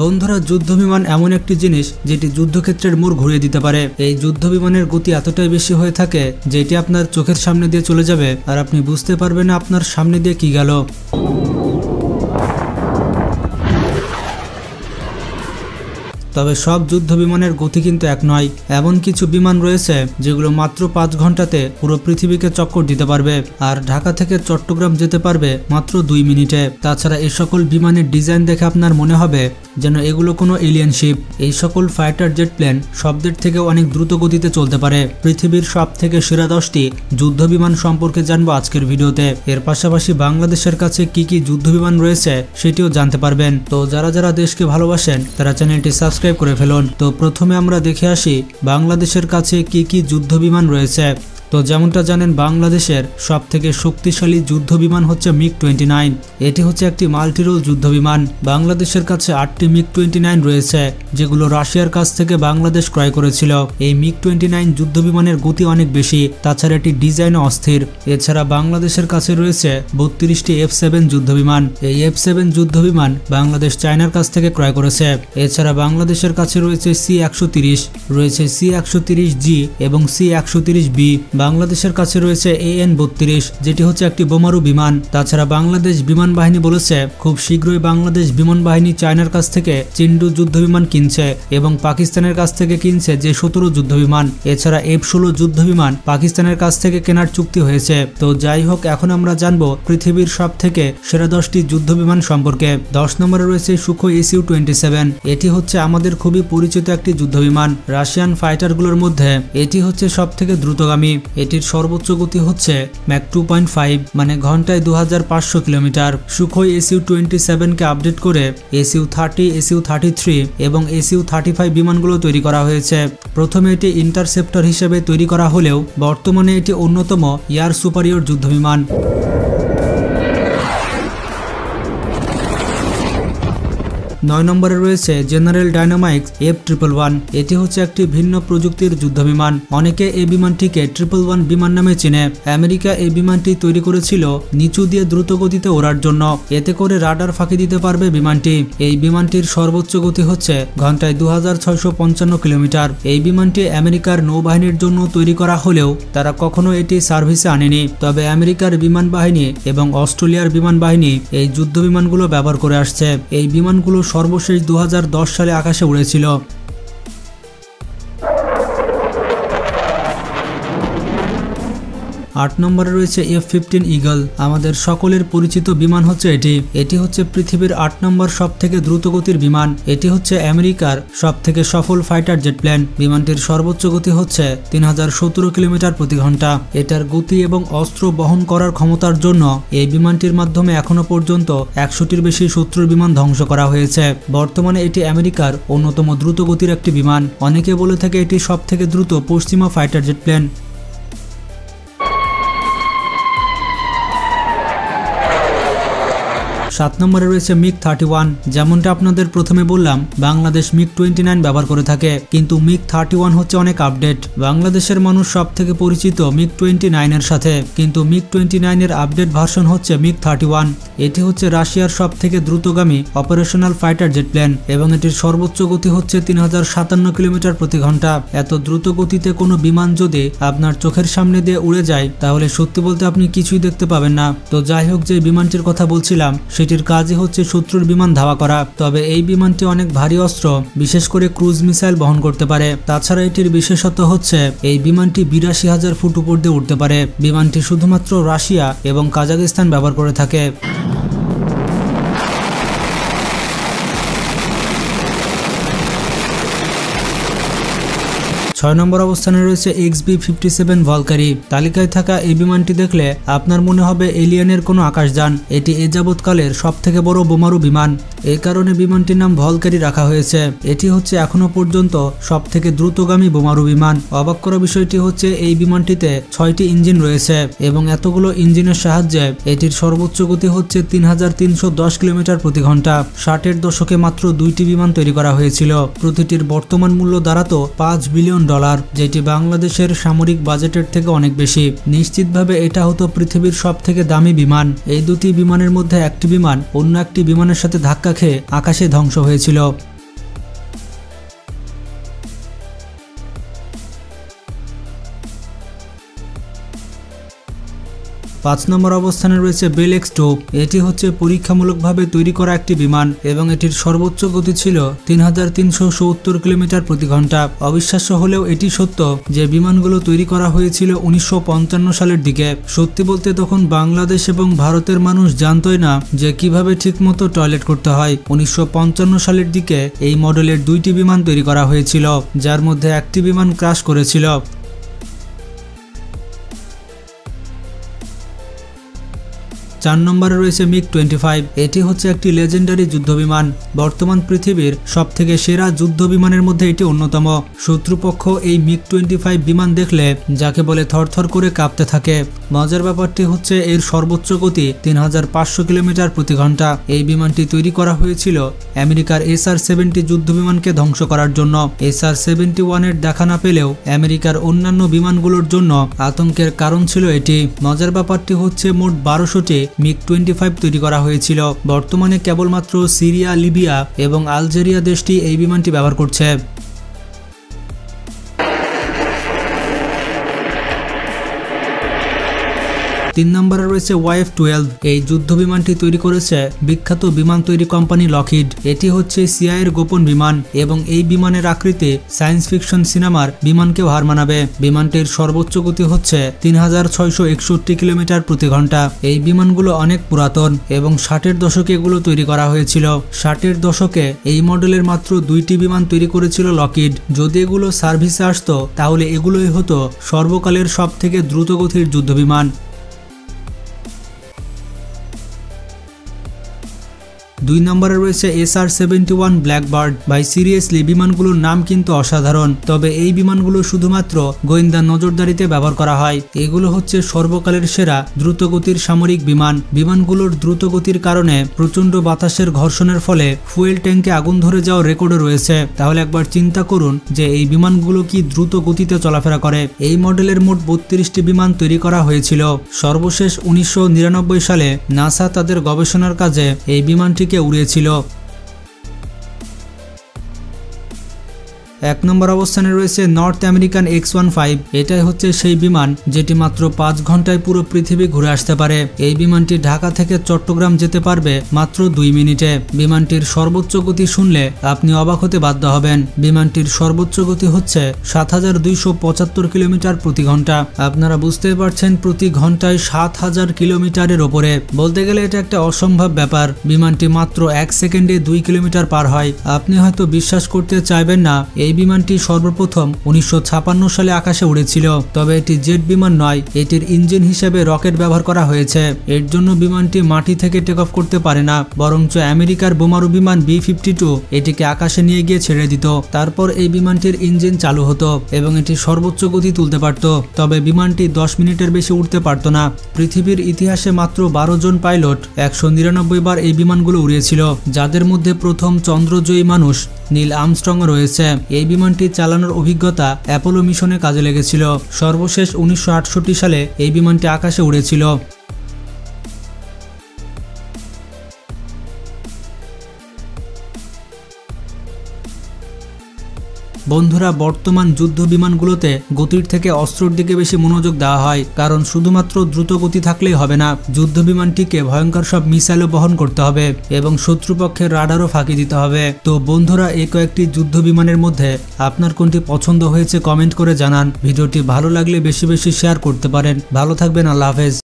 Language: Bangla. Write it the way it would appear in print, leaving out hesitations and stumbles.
বন্ধুরা, যুদ্ধবিমান এমন একটি জিনিস যেটি যুদ্ধক্ষেত্রের মোড় ঘুরিয়ে দিতে পারে। এই যুদ্ধবিমানের গতি এতটাই বেশি হয়ে থাকে যেটি আপনার চোখের সামনে দিয়ে চলে যাবে আর আপনি বুঝতে পারবেন না আপনার সামনে দিয়ে কি গেল। তবে সব যুদ্ধ বিমানের গতি কিন্তু এক নয়। এমন কিছু বিমান রয়েছে যেগুলো মাত্র 5 ঘন্টাতে পুরো পৃথিবীকে চক্কর দিতে পারবে, আর ঢাকা থেকে চট্টগ্রাম যেতে পারবে মাত্র 2 মিনিটে। তাছাড়া এই সকল বিমানের ডিজাইন দেখে আপনার মনে হবে যেন এগুলো কোনো এলিয়েন শিপ। এই সকল ফাইটার জেট প্লেন শব্দের থেকে অনেক দ্রুত গতিতে চলতে পারে। পৃথিবীর সব থেকে সেরা 10টি যুদ্ধ বিমান সম্পর্কে জানবো আজকের ভিডিওতে। এর পাশাপাশি বাংলাদেশের কাছে কি কি যুদ্ধ বিমান রয়েছে সেটিও জানতে পারবেন। তো যারা যারা দেশকে ভালোবাসেন তারা চ্যানেলটি সাবস্ক্রাইব করে ফেলুন। তো প্রথমে আমরা দেখে আসি বাংলাদেশের কাছে কি কি যুদ্ধ বিমান রয়েছে। তো যেমনটা জানেন, বাংলাদেশের সব থেকে শক্তিশালী যুদ্ধ বিমান হচ্ছে MiG-29। এটি হচ্ছে একটি মাল্টিরোল যুদ্ধ বিমান। বাংলাদেশের কাছে 8টি MiG-29 রয়েছে যেগুলো রাশিয়ার কাছ থেকে বাংলাদেশ ক্রয় করেছিল। এই MiG-29 যুদ্ধ বিমানের গতি অনেক বেশি, তাছাড়া এটি ডিজাইনও অস্থির। এছাড়া বাংলাদেশের কাছে রয়েছে 32টি F-7 যুদ্ধ বিমান। এই F-7 যুদ্ধ বিমান বাংলাদেশ চায়নার কাছ থেকে ক্রয় করেছে। এছাড়া বাংলাদেশের কাছে রয়েছে C-130, রয়েছে C-130G এবং C-130B। বাংলাদেশের কাছে রয়েছে AN-32, যেটি হচ্ছে একটি বোমারু বিমান। তাছাড়া বাংলাদেশ বিমান বাহিনী বলেছে খুব শীঘ্রই বাংলাদেশ বিমান বাহিনী চায়নার কাছ থেকে চিন্ডু যুদ্ধ বিমান কিনছে এবং পাকিস্তানের কাছ থেকে কিনছে যে 17 যুদ্ধ বিমান। এছাড়া F-16 যুদ্ধ বিমান পাকিস্তানের কাছ থেকে কেনার চুক্তি হয়েছে। তো যাই হোক, এখন আমরা জানবো পৃথিবীর সব থেকে সেরা 10টি যুদ্ধ বিমান সম্পর্কে। 10 নম্বরে রয়েছে সুখোই Su-27। এটি হচ্ছে আমাদের খুবই পরিচিত একটি যুদ্ধ বিমান। রাশিয়ান ফাইটারগুলোর মধ্যে এটি হচ্ছে সব থেকে দ্রুতগামী। এটির সর্বোচ্চ গতি হচ্ছে ম্যাক 2.5, মানে ঘন্টায় 2500 কিলোমিটার। সুখোই Su-27 কে আপডেট করে Su-30, Su-33 এবং Su-35 বিমানগুলো তৈরি করা হয়েছে। প্রথমে এটি ইন্টারসেপ্টর হিসেবে তৈরি করা হলেও বর্তমানে এটি অন্যতম এয়ার সুপারিয়র যুদ্ধ বিমান। 9 নম্বরে রয়েছে জেনারেল ডায়নামাইটস F-111। এটি হচ্ছে একটি ভিন্ন প্রযুক্তির যুদ্ধ বিমান। অনেকে এই বিমানটিকে 111 বিমান নামে চেনে। আমেরিকা এই বিমানটি তৈরি করেছিল নিচু দিয়ে দ্রুত গতিতে ওড়ার জন্য। এতে করে রাডার ফাঁকি দিতে পারবে বিমানটি। এই বিমানটির সর্বোচ্চ গতি হচ্ছে ঘন্টায় 2655 কিলোমিটার। এই বিমানটি আমেরিকার নৌবাহিনীর জন্য তৈরি করা হলেও তারা কখনো এটি সার্ভিসে আনেনি। তবে আমেরিকার বিমান বাহিনী এবং অস্ট্রেলিয়ার বিমান বাহিনী এই যুদ্ধ বিমানগুলো ব্যবহার করে আসছে। এই বিমানগুলো সর্বশেষ 2010 সালে আকাশে উড়েছিল। 8 নম্বরে রয়েছে F-15 ঈগল। আমাদের সকলের পরিচিত বিমান হচ্ছে এটি হচ্ছে পৃথিবীর 8 নম্বর সব থেকে দ্রুতগতির বিমান। এটি হচ্ছে আমেরিকার সব থেকে সফল ফাইটার জেট প্লেন। বিমানটির সর্বোচ্চ গতি হচ্ছে 3017 কিলোমিটার প্রতি ঘন্টা। এটার গতি এবং অস্ত্র বহন করার ক্ষমতার জন্য এই বিমানটির মাধ্যমে এখনো পর্যন্ত 100টির বেশি শত্রুর বিমান ধ্বংস করা হয়েছে। বর্তমানে এটি আমেরিকার অন্যতম দ্রুতগতির একটি বিমান। অনেকে বলে থাকে এটি সব থেকে দ্রুত পশ্চিমা ফাইটার জেট প্লেন। 7 নম্বরে রয়েছে MiG-31। যেমনটা আপনাদের প্রথমে বললাম, বাংলাদেশ MiG-29 ব্যবহার করে থাকে, কিন্তু MiG-31 হচ্ছে অনেক আপডেট। বাংলাদেশের মানুষ সব থেকে পরিচিত MiG-29 এর সাথে, কিন্তু MiG-29 এর আপডেট ভার্সন হচ্ছে MiG-31। এটি হচ্ছে রাশিয়ার সব থেকে দ্রুতগামী অপারেশনাল ফাইটার জেট প্লেন এবং এটির সর্বোচ্চ গতি হচ্ছে 3057 কিলোমিটার প্রতি ঘন্টা। এত দ্রুত গতিতে কোনো বিমান যদি আপনার চোখের সামনে দিয়ে উড়ে যায় তাহলে সত্যি বলতে আপনি কিছুই দেখতে পাবেন না। তো যাই হোক, যে বিমানটির কথা বলছিলাম সেটির কাজই হচ্ছে শত্রুর বিমান ধাওয়া করা। তবে এই বিমানটি অনেক ভারী অস্ত্র, বিশেষ করে ক্রুজ মিসাইল বহন করতে পারে। তাছাড়া এটির বিশেষত্ব হচ্ছে এই বিমানটি 82,000 ফুট উপর দিয়ে উঠতে পারে। বিমানটি শুধুমাত্র রাশিয়া এবং কাজাকিস্তান ব্যবহার করে থাকে। 6 নম্বর অবস্থানে রয়েছে XB-57 ভলকারি। তালিকায় থাকা এই বিমানটি দেখলে আপনার মনে হবে এলিয়েনের কোনো আকাশযান। এটি এ যাবৎকালের সব থেকে বড় বোমারু বিমান। এই কারণে বিমানটির নাম ভলকারি রাখা হয়েছে। এটি হচ্ছে এখনো পর্যন্ত সব থেকে দ্রুতগামী বোমারু বিমান। অবাক করা বিষয়টি হচ্ছে এই বিমানটিতে 6টি ইঞ্জিন রয়েছে এবং এতগুলো ইঞ্জিনের সাহায্যে এটির সর্বোচ্চ গতি হচ্ছে 3310 কিলোমিটার প্রতি ঘন্টা। 60-এর দশকে মাত্র 2টি বিমান তৈরি করা হয়েছিল। প্রতিটির বর্তমান মূল্য দাঁড়াতো $5 বিলিয়ন, যেটি বাংলাদেশের সামরিক বাজেটের থেকে অনেক বেশি। নিশ্চিতভাবে এটা হতো পৃথিবীর সব থেকে দামি বিমান। এই দুটি বিমানের মধ্যে একটি বিমান অন্য একটি বিমানের সাথে ধাক্কা খেয়ে আকাশে ধ্বংস হয়েছিল। 5 নম্বর অবস্থানে রয়েছে বেল X2। এটি হচ্ছে পরীক্ষামূলকভাবে তৈরি করা একটি বিমান এবং এটির সর্বোচ্চ গতি ছিল 3370 কিলোমিটার প্রতি ঘন্টা। অবিশ্বাস্য হলেও এটি সত্য যে বিমানগুলো তৈরি করা হয়েছিল 1955 সালের দিকে। সত্যি বলতে তখন বাংলাদেশ এবং ভারতের মানুষ জানতই না যে কিভাবে ঠিকমতো টয়লেট করতে হয়। 1955 সালের দিকে এই মডেলের 2টি বিমান তৈরি করা হয়েছিল, যার মধ্যে একটি বিমান ক্র্যাশ করেছিল। 4 নম্বরে রয়েছে MiG-25। এটি হচ্ছে একটি লেজেন্ডারি যুদ্ধবিমান। বর্তমান পৃথিবীর সবথেকে সেরা যুদ্ধ বিমানের মধ্যে এটি অন্যতম। শত্রুপক্ষ এই MiG-25 বিমান দেখলে যাকে বলে থরথর করে কাঁপতে থাকে। মজার ব্যাপারটি হচ্ছে এর সর্বোচ্চ গতি 3500 কিলোমিটার প্রতি ঘন্টা। এই বিমানটি তৈরি করা হয়েছিল আমেরিকার SR-70 যুদ্ধবিমানকে ধ্বংস করার জন্য। SR-71 এর দেখা না পেলেও আমেরিকার অন্যান্য বিমানগুলোর জন্য আতঙ্কের কারণ ছিল এটি। মজার ব্যাপারটি হচ্ছে মোট 1200টি MiG-25 তৈরি করা হয়েছিল। বর্তমানে কেবলমাত্র সিরিয়া, লিবিয়া এবং আলজেরিয়া দেশটি এই বিমানটি ব্যবহার করছে। 3 নম্বরে রয়েছে YF-12। এই যুদ্ধ বিমানটি তৈরি করেছে বিখ্যাত বিমান তৈরি কোম্পানি লকহিড। এটি হচ্ছে CIA এর গোপন বিমান এবং এই বিমানের আকৃতি সায়েন্স ফিকশন সিনেমার বিমানকেও হার মানাবে। বিমানটির সর্বোচ্চ গতি হচ্ছে 3661 কিলোমিটার প্রতি ঘন্টা। এই বিমানগুলো অনেক পুরাতন এবং 60-এর দশকে এগুলো তৈরি করা হয়েছিল। 60-এর দশকে এই মডেলের মাত্র 2টি বিমান তৈরি করেছিল লকহিড। যদি এগুলো সার্ভিসে আসতো তাহলে এগুলোই হতো সর্বকালের সবথেকে দ্রুতগতির যুদ্ধ বিমান। 2 নম্বরে রয়েছে SR-71 ব্ল্যাকবার্ড। ভাই সিরিয়াসলি বিমানগুলোর নাম কিন্তু অসাধারণ, তবে এই বিমানগুলো শুধুমাত্র গোয়েন্দা নজরদারিতে ব্যবহার করা হয়। এগুলো হচ্ছে সর্বকালের সেরা দ্রুতগতির সামরিক বিমান। বিমানগুলোর দ্রুতগতির কারণে প্রচন্ড বাতাসের ঘর্ষণের ফলে ফুয়েল ট্যাঙ্কে আগুন ধরে যাওয়ার রেকর্ডও রয়েছে। তাহলে একবার চিন্তা করুন যে এই বিমানগুলো কি দ্রুত গতিতে চলাফেরা করে। এই মডেলের মোট 32টি বিমান তৈরি করা হয়েছিল। সর্বশেষ 1999 সালে নাসা তাদের গবেষণার কাজে এই বিমানটিকে উড়িয়েছিল। 1 নম্বর অবস্থানে রয়েছে নর্থ আমেরিকান X-15। এটাই হচ্ছে সেই বিমান যেটি মাত্র 5 ঘন্টায় পুরো পৃথিবী ঘুরে আসতে পারে। এই বিমানটি ঢাকা থেকে চট্টগ্রাম যেতে পারবে মাত্র 2 মিনিটে। বিমানটির সর্বোচ্চ গতি শুনলে আপনি অবাক হতে বাধ্য হবেন। বিমানটির সর্বোচ্চ গতি হচ্ছে 7275 কিলোমিটার প্রতি ঘন্টা। আপনারা বুঝতেই পারছেন প্রতি ঘন্টায় 7000 কিলোমিটারের ওপরে। বলতে গেলে এটা একটা অসম্ভব ব্যাপার। বিমানটি মাত্র 1 সেকেন্ডে 2 কিলোমিটার পার হয়। আপনি হয়তো বিশ্বাস করতে চাইবেন না, এই বিমানটি সর্বপ্রথম 1956 সালে আকাশে উড়েছিল। তবে এটি জেট বিমান নয়, এটির ইঞ্জিন হিসেবে রকেট ব্যবহার করা হয়েছে। এর জন্য বিমানটি মাটি থেকে টেক অফ করতে পারে না, বরঞ্চ আমেরিকার বোমারু বিমান B-52 এটিকে আকাশে নিয়ে গিয়ে ছেড়ে দিত। তারপর এই বিমানটির ইঞ্জিন চালু হতো এবং এটি সর্বোচ্চ গতি তুলতে পারত। তবে বিমানটি 10 মিনিটের বেশি উঠতে পারত না। পৃথিবীর ইতিহাসে মাত্র 12 জন পাইলট 199 বার এই বিমানগুলো উড়িয়েছিল, যাদের মধ্যে প্রথম চন্দ্রজয়ী মানুষ নীল আর্মস্ট্রং রয়েছে। এই বিমানটি চালানোর অভিজ্ঞতা অ্যাপোলো মিশনে কাজে লেগেছিল। সর্বশেষ 1968 সালে এই বিমানটি আকাশে উড়েছিল। বন্ধুরা, বর্তমান যুদ্ধ বিমানগুলোতে গতির থেকে অস্ত্রের দিকে বেশি মনোযোগ দেওয়া হয়, কারণ শুধুমাত্র দ্রুত গতি থাকলেই হবে না। যুদ্ধ বিমানটিকে ভয়ঙ্কর সব মিসাইলও বহন করতে হবে এবং শত্রুপক্ষের রাডারও ফাঁকি দিতে হবে। তো বন্ধুরা, এই কয়েকটি যুদ্ধ বিমানের মধ্যে আপনার কোনটি পছন্দ হয়েছে কমেন্ট করে জানান। ভিডিওটি ভালো লাগলে বেশি বেশি শেয়ার করতে পারেন। ভালো থাকবেন, আল্লাহ হাফেজ।